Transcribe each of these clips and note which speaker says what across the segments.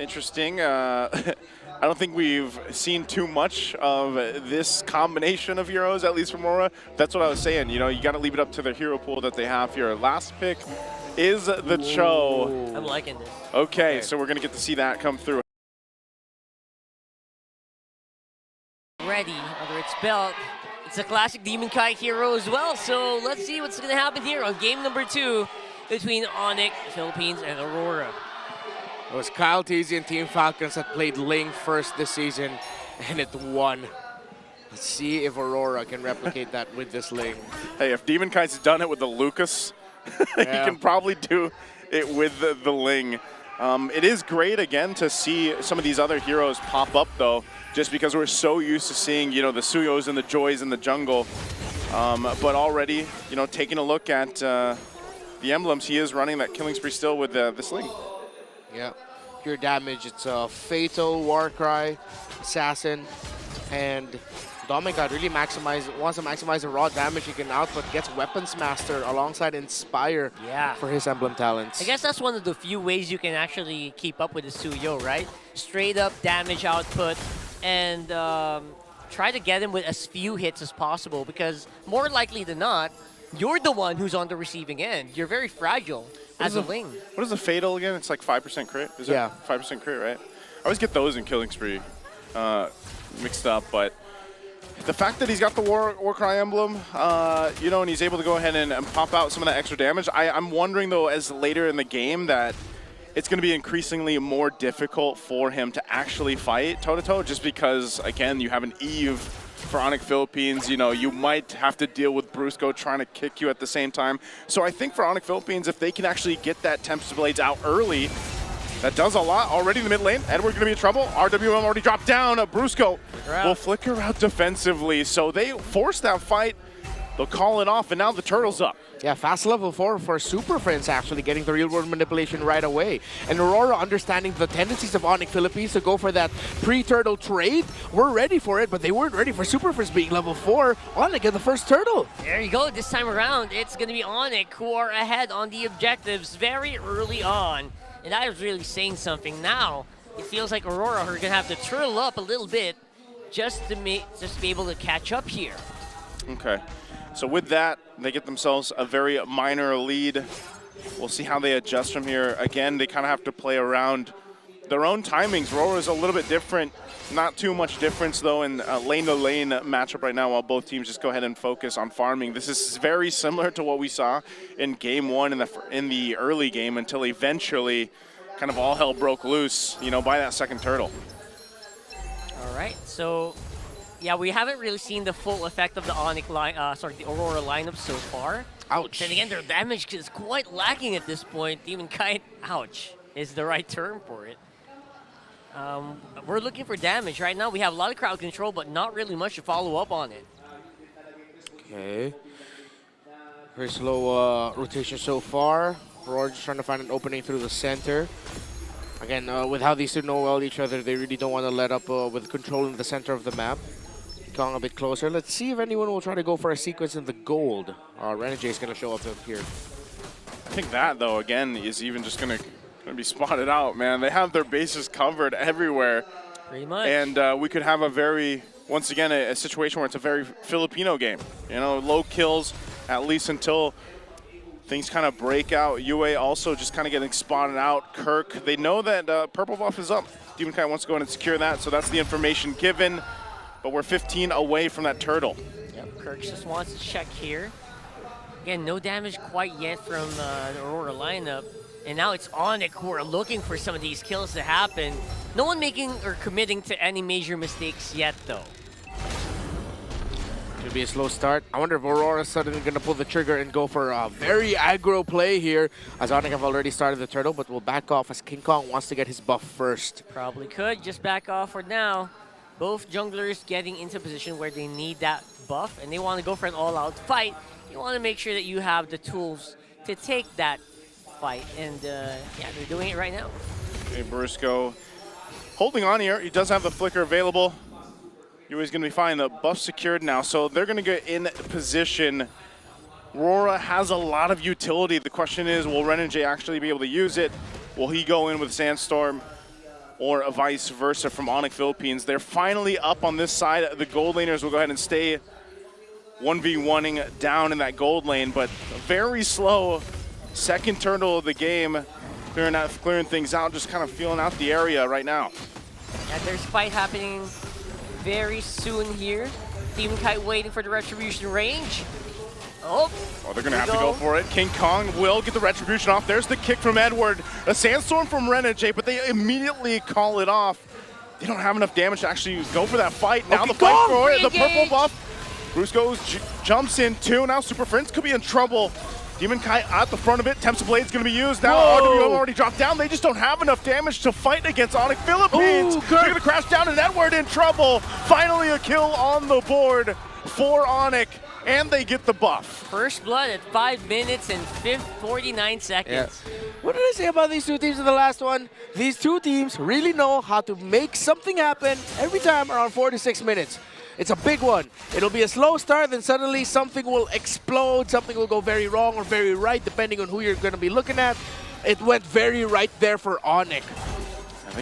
Speaker 1: interesting. I don't think we've seen too much of this combination of heroes, at least from Aurora. That's what I was saying. You know, you got to leave it up to the hero pool that they have here. Last pick is the Cho.
Speaker 2: I'm liking this.
Speaker 1: Okay, so we're going to get to see that come through.
Speaker 2: Ready under its belt. It's a classic Demon Kite hero as well, so let's see what's going to happen here on game number 2 between ONIC, Philippines, and Aurora.
Speaker 3: It was Kyle Teasy and Team Falcons that played Ling first this season, and it won. Let's see if Aurora can replicate that with this Ling.
Speaker 1: Hey, if Demon Kite's done it with the Lucas, he can probably do it with the Ling. It is great, again, to see some of these other heroes pop up, though, just because we're so used to seeing, you know, the Suyos and the Joys in the jungle. But already, you know, taking a look at the emblems, he is running that killing spree still with the Sling.
Speaker 3: Yeah, pure damage. It's a Fatal, Warcry, Assassin, and Dominic really wants to maximize the raw damage he can output, gets Weapons Master alongside Inspire for his emblem talents.
Speaker 2: I guess that's one of the few ways you can actually keep up with the Suyo, right? Straight up damage output and try to get him with as few hits as possible, because more likely than not, you're the one who's on the receiving end. You're very fragile as a Ling.
Speaker 1: What is a Fatal again? It's like 5% crit? Is it 5% crit, right? I always get those in Killing Spree mixed up, but the fact that he's got the Warcry emblem, you know, and he's able to go ahead and pop out some of that extra damage, I'm wondering, though, as later in the game that it's going to be increasingly more difficult for him to actually fight toe-to-toe, just because, again, you have an Eve for ONIC Philippines. You know, you might have to deal with Brusco trying to kick you at the same time. So I think for ONIC Philippines, if they can actually get that Tempest Blades out early, that does a lot already in the mid lane. Edward going to be in trouble. RWM already dropped down. Brusco will flicker out defensively. So they force that fight. They'll call it off, and now the turtle's up.
Speaker 3: Yeah, fast level 4 for Super Friends, actually getting the real-world manipulation right away. And Aurora understanding the tendencies of ONIC Philippines to go for that pre-turtle trade. We're ready for it, but they weren't ready for Super Friends being level 4. ONIC get the first turtle.
Speaker 2: There you go. This time around, it's going to be ONIC who are ahead on the objectives very early on. And that is really saying something. Now, it feels like Aurora are going to have to turtle up a little bit just to be able to catch up here.
Speaker 1: Okay. So with that, they get themselves a very minor lead. We'll see how they adjust from here. Again, they kind of have to play around their own timings. Aurora is a little bit different. Not too much difference, though, in lane-to-lane matchup right now, while both teams just go ahead and focus on farming. This is very similar to what we saw in Game 1 in the early game, until eventually kind of all hell broke loose, you know, by that second turtle.
Speaker 2: All right, so yeah, we haven't really seen the full effect of the ONIC the Aurora lineup so far.
Speaker 3: Ouch.
Speaker 2: And again, their damage is quite lacking at this point. Demon Kite, ouch, is the right term for it. We're looking for damage right now. We have a lot of crowd control, but not really much to follow up on it.
Speaker 3: Okay. Very slow rotation so far. Aurora just trying to find an opening through the center. Again, with how these two know well each other, they really don't want to let up with controlling the center of the map. Going a bit closer. Let's see if anyone will try to go for a sequence in the gold. Renegade is going to show up here.
Speaker 1: I think that, though, again, is even just going to be spotted out, man. They have their bases covered everywhere.
Speaker 2: Pretty much.
Speaker 1: And we could have a very, once again, a situation where it's a very Filipino game. You know, low kills, at least until things kind of break out. UA also just kind of getting spotted out. Kirk, they know that purple buff is up. Demon Kite wants to go in and secure that, so that's the information given. But we're 15 away from that turtle.
Speaker 2: Yep, Kirk just wants to check here. Again, no damage quite yet from the Aurora lineup. And now it's ONIC who are looking for some of these kills to happen. No one making or committing to any major mistakes yet, though.
Speaker 3: Could be a slow start. I wonder if Aurora is suddenly going to pull the trigger and go for a very aggro play here, as ONIC have already started the turtle, but will back off as King Kong wants to get his buff first.
Speaker 2: Probably could. Just back off for now. Both junglers getting into a position where they need that buff, and they want to go for an all-out fight. You want to make sure that you have the tools to take that fight, and yeah, they're doing it right now.
Speaker 1: Okay, Brusco holding on here. He does have the flicker available. UA's going to be fine. The buff secured now, so they're going to get in position. Aurora has a lot of utility. The question is, will Renegade actually be able to use it? Will he go in with Sandstorm? or vice versa from ONIC Philippines. They're finally up on this side. The gold laners will go ahead and stay 1v1ing down in that gold lane, but a very slow second turtle of the game, clearing things out, just kind of feeling out the area right now.
Speaker 2: Yeah, there's fight happening very soon here. Team Kite waiting for the retribution range. Oh,
Speaker 1: they're going to have to go for it. King Kong will get the retribution off. There's the kick from Edward. A sandstorm from Renegade, but they immediately call it off. They don't have enough damage to actually go for that fight. Now the fight for it, the purple buff. Brusco jumps in too. Now Super Prince could be in trouble. Demon Kite at the front of it. Temps of Blade's going to be used. Now RWM already dropped down. They just don't have enough damage to fight against ONIC Philippines. They're going to crash down, and Edward in trouble. Finally a kill on the board for ONIC, and they get the buff.
Speaker 2: First blood at 5 minutes and 49 seconds.
Speaker 3: Yeah. What did I say about these two teams in the last one? These two teams really know how to make something happen every time around 4 to 6 minutes. It's a big one. It'll be a slow start, then suddenly something will explode, something will go very wrong or very right, depending on who you're going to be looking at. It went very right there for ONIC.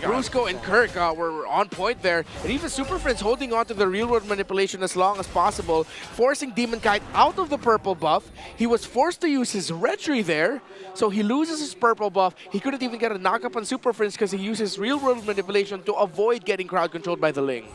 Speaker 3: Brusco and Kirk were on point there, and even Super Friends holding on to the real-world manipulation as long as possible, forcing Demon Kite out of the purple buff. He was forced to use his retry there, so he loses his purple buff. He couldn't even get a knock-up on Super Friends because he uses real-world manipulation to avoid getting crowd controlled by the Ling.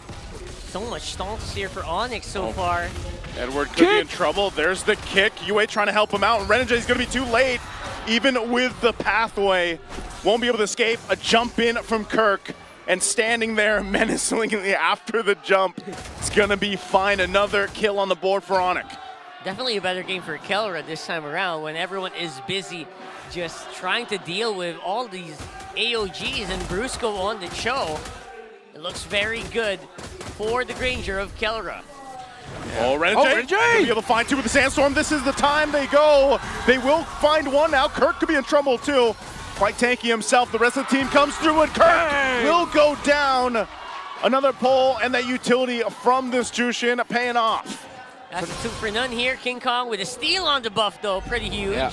Speaker 2: So much stomps here for ONIC so far.
Speaker 1: Edward could be in trouble. There's the kick. UA trying to help him out, and Renegade's going to be too late. Even with the pathway, won't be able to escape. A jump in from Kirk, and standing there menacingly after the jump. It's going to be fine. Another kill on the board for ONIC.
Speaker 2: Definitely a better game for Kelra this time around when everyone is busy just trying to deal with all these AOGs and Brusco on the show. It looks very good for the Granger of Kelra.
Speaker 1: Oh, Renegade! Gonna be able to find two with the sandstorm. This is the time they go. They will find one now. Kirk could be in trouble too. Quite tanky himself. The rest of the team comes through, and Kirk will go down. Another pull, and that utility from this Jushin paying off.
Speaker 2: That's a 2 for none here. King Kong with a steal on the buff though, pretty huge.
Speaker 3: Yeah.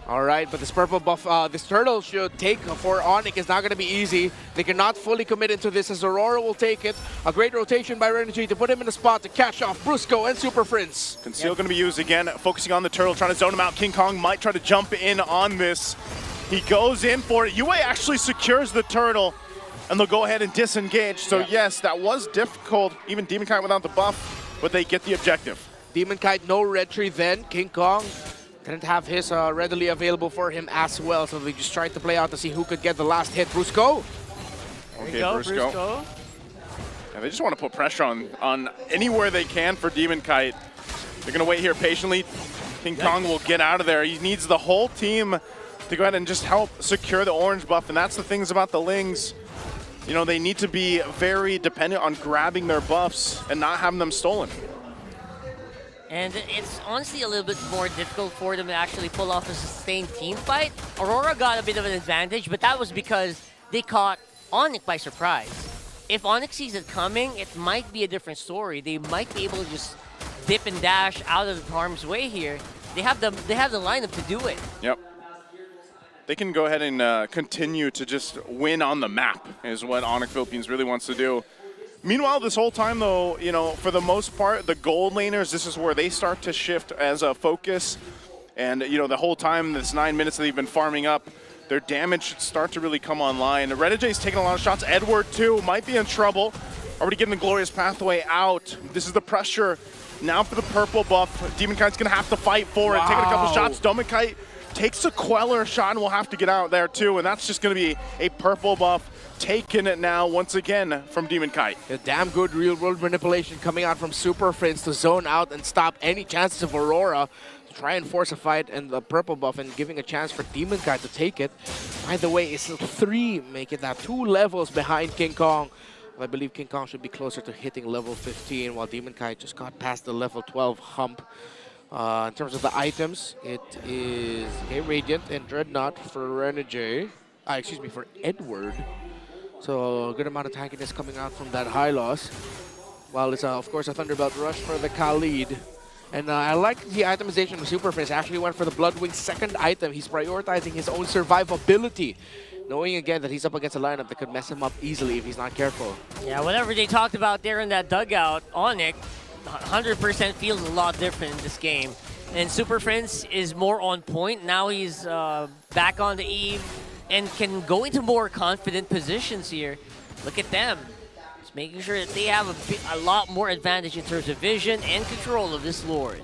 Speaker 3: All right, but this purple buff, this turtle should take for ONIC is not going to be easy. They cannot fully commit into this as Aurora will take it. A great rotation by Renegade to put him in a spot to catch off Brusco and Super Prince.
Speaker 1: Conceal going to be used again, focusing on the turtle, trying to zone him out. King Kong might try to jump in on this. He goes in for it. UA actually secures the turtle, and they'll go ahead and disengage. So yes, that was difficult, even Demon Kite without the buff, but they get the objective.
Speaker 3: Demon Kite, no retry then. King Kong didn't have his readily available for him as well, so they just tried to play out to see who could get the last hit. Brusco.
Speaker 1: Okay, Brusco. Yeah, they just want to put pressure on anywhere they can for Demon Kite. They're going to wait here patiently. King Kong will get out of there. He needs the whole team to go ahead and just help secure the orange buff, and that's the things about the Lings. You know, they need to be very dependent on grabbing their buffs and not having them stolen.
Speaker 2: And it's honestly a little bit more difficult for them to actually pull off a sustained team fight. Aurora got a bit of an advantage, but that was because they caught ONIC by surprise. If ONIC sees it coming, it might be a different story. They might be able to just dip and dash out of harm's way here. They have the lineup to do it.
Speaker 1: Yep. They can go ahead and continue to just win on the map is what ONIC Philippines really wants to do. Meanwhile, this whole time, though, you know, for the most part, the gold laners, this is where they start to shift as a focus. And, you know, the whole time, this 9 minutes that they've been farming up, their damage should start to really come online. Renegade's taking a lot of shots. Edward, too, might be in trouble. Already getting the glorious pathway out. This is the pressure now for the purple buff. Demon Kite's going to have to fight for it. Taking a couple shots. Demon Kite takes a Queller shot and will have to get out there, too. And that's just going to be a purple buff. Taking it now once again from Demon Kite.
Speaker 3: A damn good real-world manipulation coming out from Super Friends to zone out and stop any chances of Aurora to try and force a fight in the purple buff and giving a chance for Demon Kite to take it. By the way, it's 3, making that 2 levels behind King Kong. I believe King Kong should be closer to hitting level 15 while Demon Kite just got past the level 12 hump. In terms of the items, it is Radiant and Dreadnought for Renegade. Excuse me, for Edward. So a good amount of tankiness coming out from that high loss. While it's, of course, a Thunderbelt Rush for the Khalid. And I like the itemization of Super Prince. Actually went for the Bloodwing second item. He's prioritizing his own survivability. knowing again that he's up against a lineup that could mess him up easily if he's not careful.
Speaker 2: Yeah, whatever they talked about there in that dugout, ONIC 100% feels a lot different in this game. And Super Friends is more on point. Now he's back on the eve and can go into more confident positions here. Look at them. Just making sure that they have a lot more advantage in terms of vision and control of this Lord.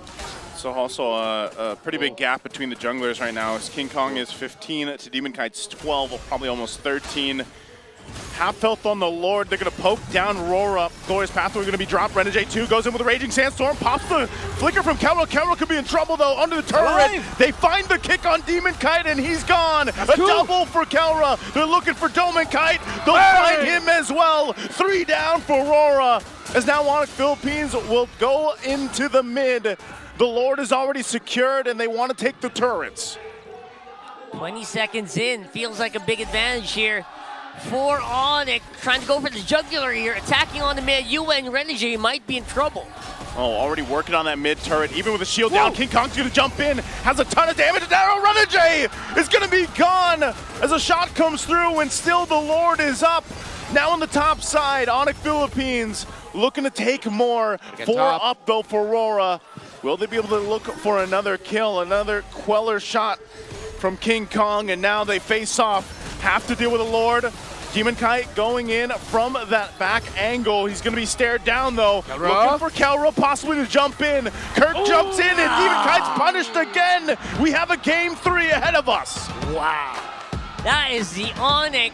Speaker 1: So also a pretty big gap between the junglers right now. As King Kong is 15 to Demon Kite's 12, or probably almost 13. Half health on the Lord. They're going to poke down RORA. Glorious Pathway going to be dropped. Renegade 2 goes in with a Raging Sandstorm. Pops the flicker from Kelro. Kelro could be in trouble, though, under the turret. They find the kick on Demon Kite, and he's gone. A double for Kelra. They're looking for Demon Kite. They'll find him as well. 3 down for RORA. As now ONIC Philippines will go into the mid. The Lord is already secured, and they want to take the turrets.
Speaker 2: 20 seconds in. Feels like a big advantage here for ONIC, trying to go for the jugular here, attacking on the mid. UN Renegade might be in trouble.
Speaker 1: Oh, already working on that mid turret, even with a shield down. King Kong's gonna jump in, has a ton of damage. Now Renegade is gonna be gone as a shot comes through, and still the Lord is up. Now on the top side, ONIC Philippines looking to take more. 4 up though for RORA. Will they be able to look for another kill, another queller shot from King Kong, and now they face off. Have to deal with the Lord. Demon Kite going in from that back angle. He's going to be stared down, though. Looking for Kelro possibly to jump in. Kirk jumps in, and Demon Kite's punished again. We have a game 3 ahead of us.
Speaker 2: Wow. That is the ONIC